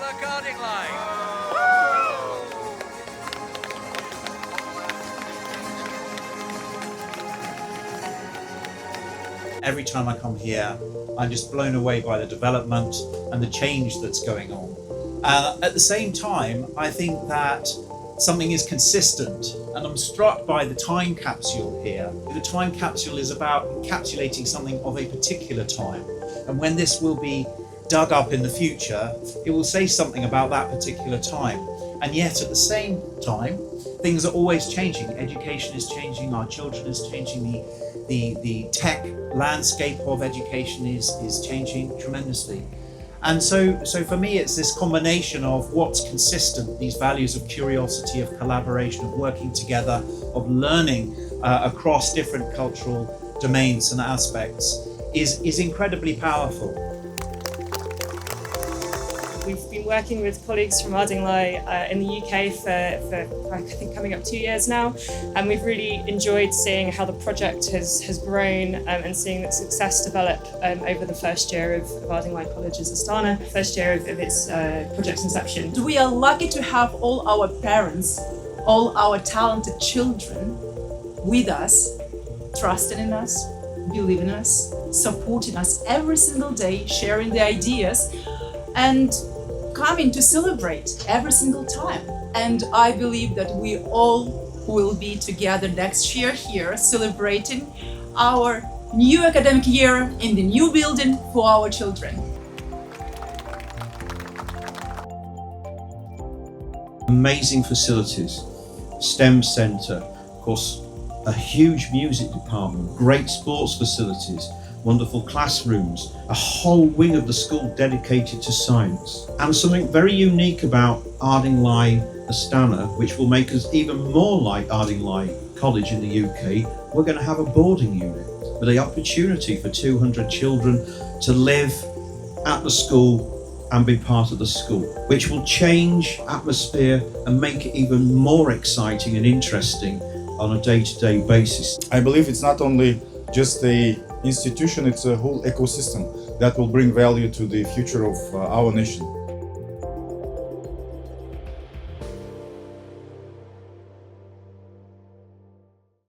KAZAKH Ardingly. Every time I come here, I'm just blown away by the development and the change that's going on. At the same time, I think that something is consistent, and I'm struck by the time capsule here. The time capsule is about encapsulating something of a particular time, and when this will be dug up in the future, it will say something about that particular time. And yet at the same time, things are always changing. Education is changing, our children is changing, the tech landscape of education is changing tremendously. And so for me, it's this combination of what's consistent, these values of curiosity, of collaboration, of working together, of learning across different cultural domains and aspects is incredibly powerful. We've been working with colleagues from Ardingly in the UK for I think coming up 2 years now, and we've really enjoyed seeing how the project has grown and seeing the success develop over the first year of Ardingly College's Astana, first year of its project's inception. We are lucky to have all our parents, all our talented children with us, trusting in us, believing in us, supporting us every single day, sharing the ideas, and coming to celebrate every single time. And I believe that we all will be together next year here celebrating our new academic year in the new building for our children. Amazing facilities, STEM centre, of course a huge music department, great sports facilities, wonderful classrooms, a whole wing of the school dedicated to science. And something very unique about Ardingly Astana, which will make us even more like Ardingly College in the UK, we're going to have a boarding unit with the opportunity for 200 children to live at the school and be part of the school, which will change atmosphere and make it even more exciting and interesting on a day-to-day basis. I believe it's not only just a institution, it's a whole ecosystem that will bring value to the future of our nation.